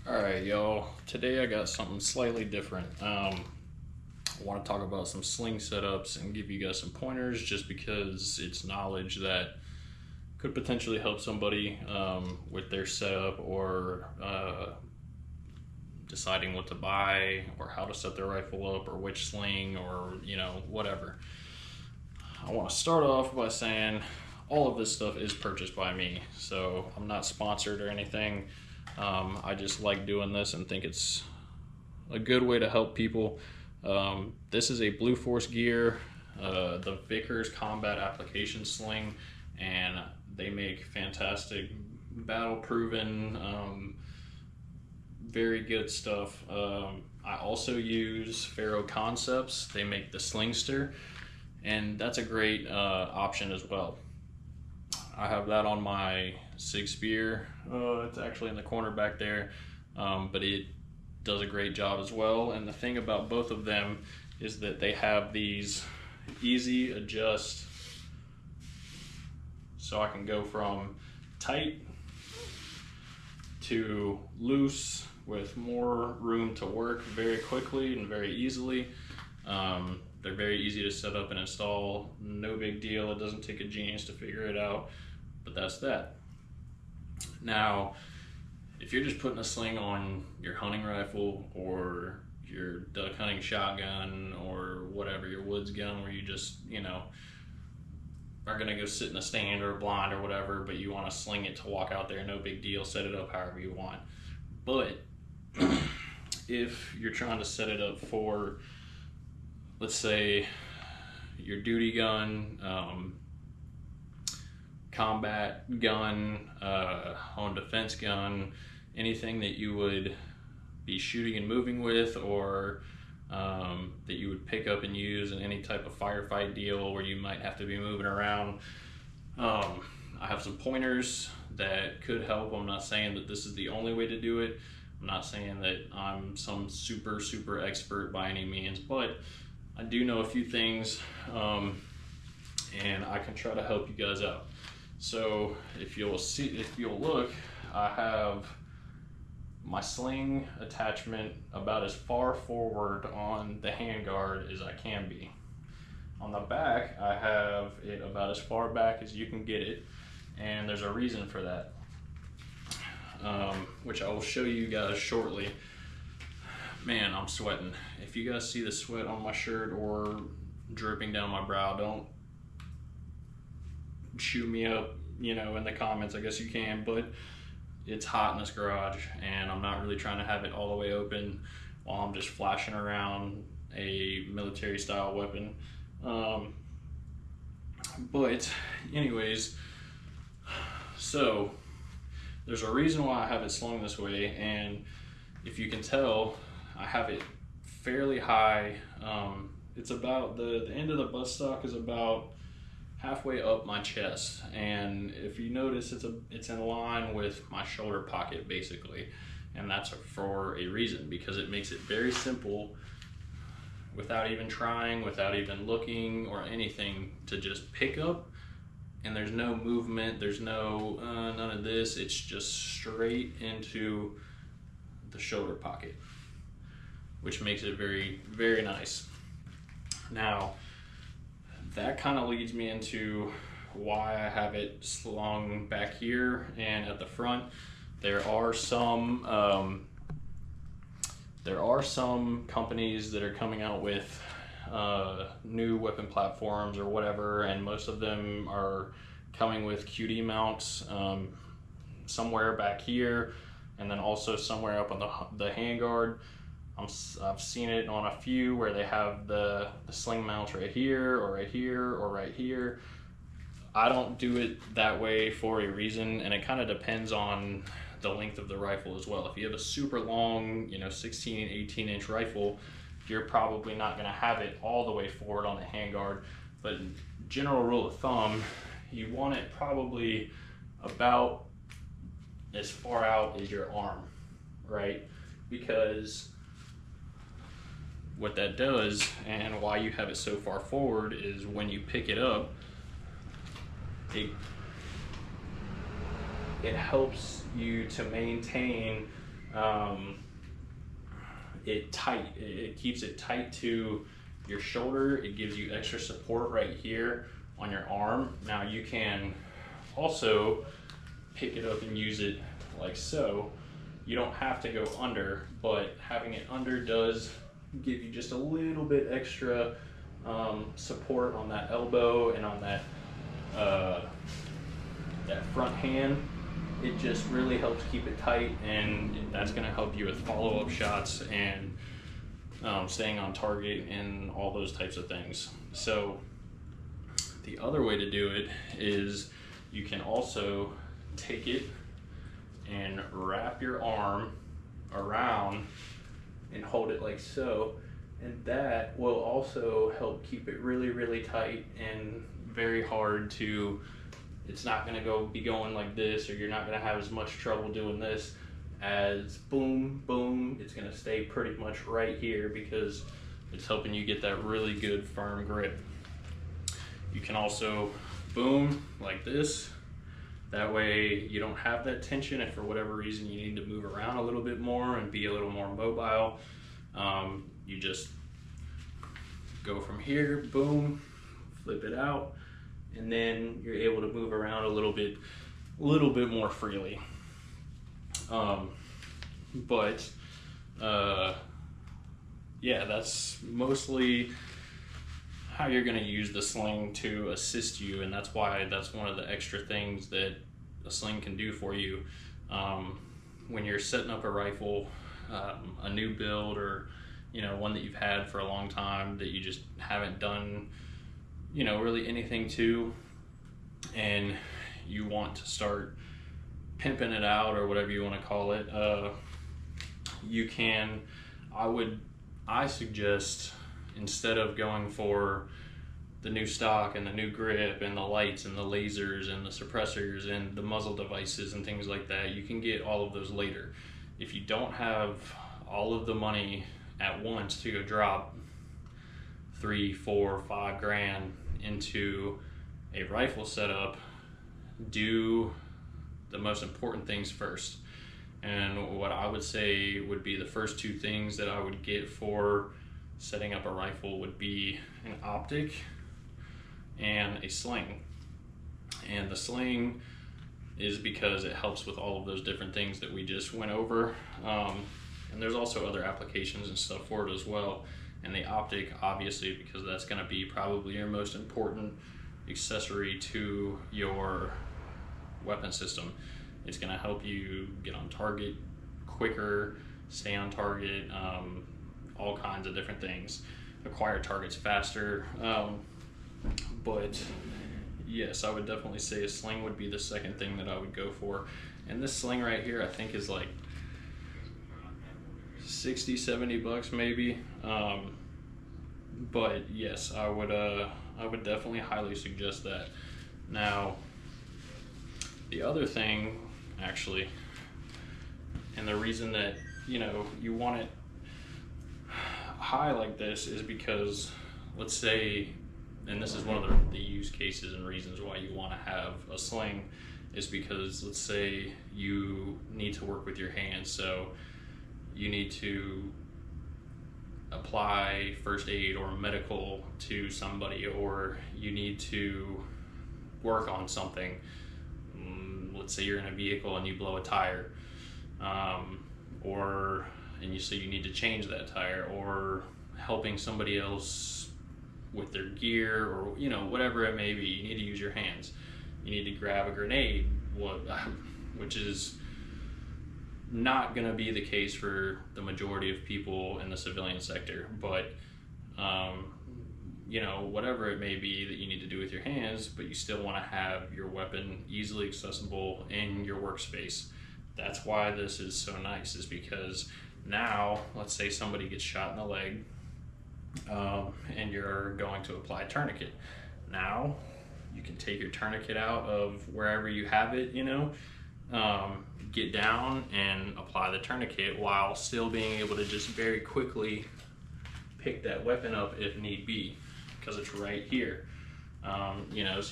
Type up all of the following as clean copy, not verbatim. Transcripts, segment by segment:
Alright, y'all. Today I got something slightly different. I want to talk about some sling setups and give you guys some pointers just because it's knowledge that could potentially help somebody with their setup or deciding what to buy or how to set their rifle up or which sling or, whatever. I want to start off by saying all of this stuff is purchased by me, so I'm not sponsored or anything. I just like doing this and think it's a good way to help people. This is a Blue Force gear, the Vickers Combat Application Sling, and they make fantastic, battle-proven, very good stuff. I also use Faro Concepts. They make the Slingster, and that's a great option as well. I have that on my Sig Spear. It's actually in the corner back there, but it does a great job as well. And the thing about both of them is that they have these easy adjust, so I can go from tight to loose with more room to work very quickly and very easily. They're very easy to set up and install, no big deal. It doesn't take a genius to figure it out, but that's that. Now, if you're just putting a sling on your hunting rifle or your duck hunting shotgun or whatever, your woods gun, where you just, are gonna go sit in a stand or a blind or whatever, but you wanna sling it to walk out there, no big deal, set it up however you want. But if you're trying to set it up for, let's say, your duty gun, combat gun, home defense gun, anything that you would be shooting and moving with, or that you would pick up and use in any type of firefight deal where you might have to be moving around. I have some pointers that could help. I'm not saying that this is the only way to do it. I'm not saying that I'm some super expert by any means, but I do know a few things, and I can try to help you guys out. So if you'll look, I have my sling attachment about as far forward on the handguard as I can be. On the back, I have it about as far back as you can get it, and there's a reason for that, which I will show you guys shortly. Man, I'm sweating. If you guys see the sweat on my shirt or dripping down my brow, don't shoot me up, in the comments. I guess you can, but it's hot in this garage, and I'm not really trying to have it all the way open while I'm just flashing around a military style weapon. But anyways, so there's a reason why I have it slung this way, and if you can tell, I have it fairly high. It's about the end of the buttstock is about halfway up my chest, and if you notice, it's in line with my shoulder pocket basically, and that's for a reason, because it makes it very simple, without even trying, without even looking or anything, to just pick up, and there's no movement, there's no none of this. It's just straight into the shoulder pocket, which makes it very nice. Now, that kind of leads me into why I have it slung back here and at the front. There are some companies that are coming out with new weapon platforms or whatever, and most of them are coming with QD mounts, somewhere back here, and then also somewhere up on the handguard. I've seen it on a few where they have the sling mounts right here or right here or right here. I don't do it that way for a reason, and it kind of depends on the length of the rifle as well. If you have a super long, 16, 18-inch rifle, you're probably not going to have it all the way forward on the handguard. But general rule of thumb, you want it probably about as far out as your arm, right? Because what that does, and why you have it so far forward, is when you pick it up, it helps you to maintain It keeps it tight to your shoulder. It gives you extra support right here on your arm. Now you can also pick it up and use it like so. You don't have to go under, but having it under does give you just a little bit extra support on that elbow and on that that front hand. It just really helps keep it tight, and that's going to help you with follow-up shots and staying on target and all those types of things. So the other way to do it is you can also take it and wrap your arm around and hold it like so, and that will also help keep it really, really tight and very hard to, it's not going to be going like this, or you're not going to have as much trouble doing this as boom, boom. It's going to stay pretty much right here because it's helping you get that really good firm grip. You can also boom like this. That way you don't have that tension if for whatever reason you need to move around a little bit more and be a little more mobile. You just go from here, boom, flip it out, and then you're able to move around a little bit more freely. Yeah, that's mostly how you're going to use the sling to assist you, and that's why that's one of the extra things that a sling can do for you. When you're setting up a rifle, a new build, or one that you've had for a long time that you just haven't done really anything to, and you want to start pimping it out or whatever you want to call it, you can, I suggest, instead of going for the new stock and the new grip and the lights and the lasers and the suppressors and the muzzle devices and things like that, you can get all of those later. If you don't have all of the money at once to go drop 3, 4, 5 grand into a rifle setup, do the most important things first. And what I would say would be the first 2 things that I would get for setting up a rifle would be an optic and a sling. And the sling is because it helps with all of those different things that we just went over, and there's also other applications and stuff for it as well. And the optic, obviously, because that's going to be probably your most important accessory to your weapon system. It's going to help you get on target quicker, stay on target, all kinds of different things, acquire targets faster. But yes, I would definitely say a sling would be the second thing that I would go for. And this sling right here, I think, is like 60, 70 bucks maybe. But yes, I would definitely highly suggest that. Now, the other thing, actually, and the reason that you want it high like this is because, let's say, and this is one of the use cases and reasons why you want to have a sling, is because, let's say you need to work with your hands, so you need to apply first aid or medical to somebody, or you need to work on something. Let's say you're in a vehicle and you blow a tire, and you say you need to change that tire, or helping somebody else with their gear, or whatever it may be. You need to use your hands. You need to grab a grenade, which is not going to be the case for the majority of people in the civilian sector, but whatever it may be that you need to do with your hands, but you still want to have your weapon easily accessible in your workspace. That's why this is so nice, is because now, let's say somebody gets shot in the leg, and you're going to apply a tourniquet. Now you can take your tourniquet out of wherever you have it, get down and apply the tourniquet while still being able to just very quickly pick that weapon up if need be, because it's right here. So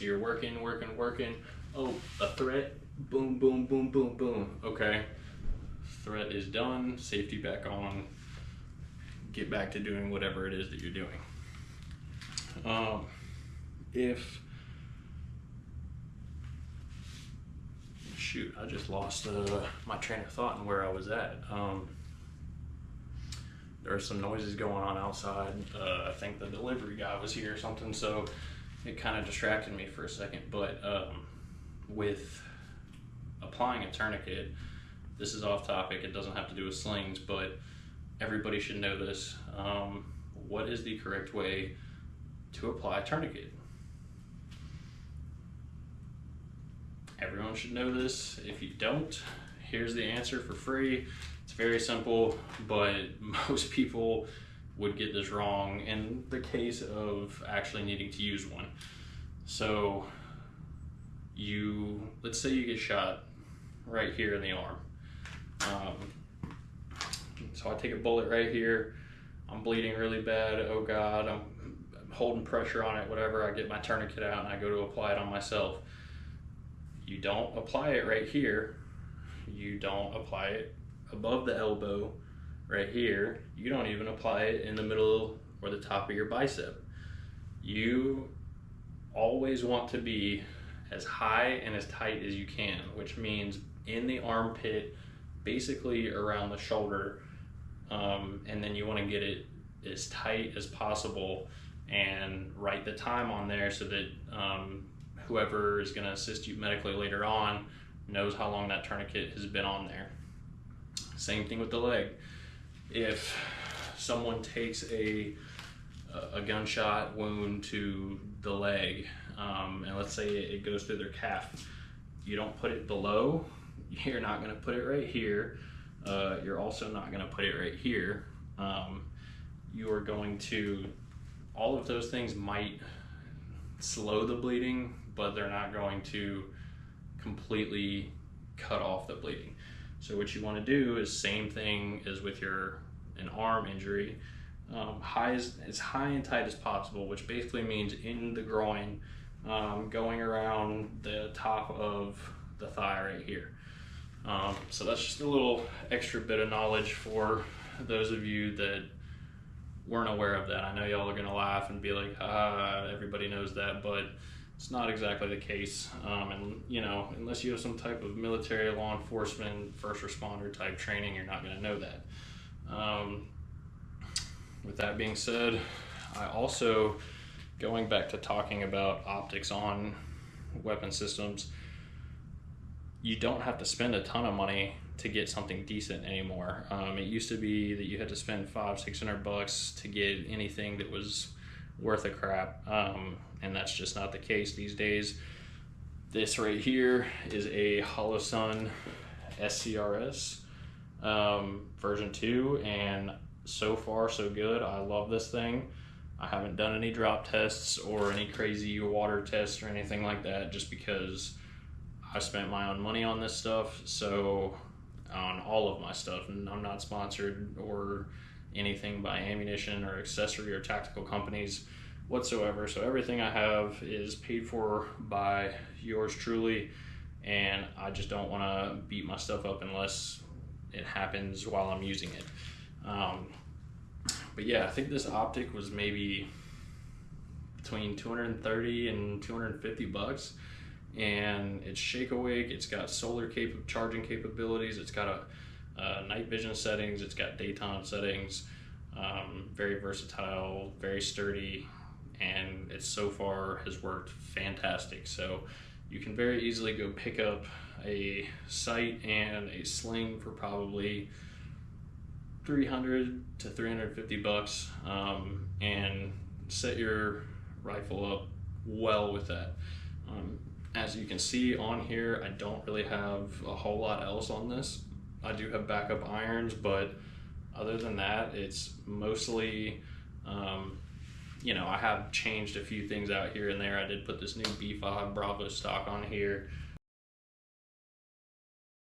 you're working. Oh, a threat, boom, boom, boom, boom, boom. Okay, threat is done, safety back on, get back to doing whatever it is that you're doing. Shoot, I just lost my train of thought and where I was at. There are some noises going on outside. I think the delivery guy was here or something, so it kind of distracted me for a second. But with applying a tourniquet, this is off topic, it doesn't have to do with slings, but everybody should know this. What is the correct way to apply a tourniquet? Everyone should know this. If you don't, here's the answer for free. It's very simple, but most people would get this wrong in the case of actually needing to use one. So let's say you get shot right here in the arm. So I take a bullet right here, I'm bleeding really bad, oh God, I'm holding pressure on it, whatever, I get my tourniquet out and I go to apply it on myself. You don't apply it right here, you don't apply it above the elbow right here, you don't even apply it in the middle or the top of your bicep. You always want to be as high and as tight as you can, which means in the armpit, basically around the shoulder, and then you want to get it as tight as possible and write the time on there so that whoever is going to assist you medically later on knows how long that tourniquet has been on there. Same thing with the leg. If someone takes a gunshot wound to the leg, and let's say it goes through their calf, you don't put it below, you're not going to put it right here, you're also not going to put it right here. You are going to, all of those things might slow the bleeding, but they're not going to completely cut off the bleeding. So what you want to do is same thing as with an arm injury, as high and tight as possible, which basically means in the groin, going around the top of the thigh right here. So that's just a little extra bit of knowledge for those of you that weren't aware of that. I know y'all are gonna laugh and be like, everybody knows that, but it's not exactly the case. And you know, unless you have some type of military, law enforcement, first responder type training, you're not gonna know that. With that being said, I also, going back to talking about optics on weapon systems, you don't have to spend a ton of money to get something decent anymore. It used to be that you had to spend $500-600 to get anything that was worth a crap, and that's just not the case these days. This right here is a Holosun SCRS version 2, and so far so good. I love this thing. I haven't done any drop tests or any crazy water tests or anything like that, just because I spent my own money on this stuff, so on all of my stuff, and I'm not sponsored or anything by ammunition or accessory or tactical companies whatsoever. So everything I have is paid for by yours truly, and I just don't want to beat my stuff up unless it happens while I'm using it. But yeah, I think this optic was maybe between 230 and 250 bucks. And it's shake awake, it's got solar charging capabilities, it's got a night vision settings, it's got daytime settings, very versatile, very sturdy, and it so far has worked fantastic. So you can very easily go pick up a sight and a sling for probably 300 to 350 bucks, and set your rifle up well with that. As you can see on here, I don't really have a whole lot else on this. I do have backup irons, but other than that, it's mostly, you know, I have changed a few things out here and there. I did put this new B5 Bravo stock on here.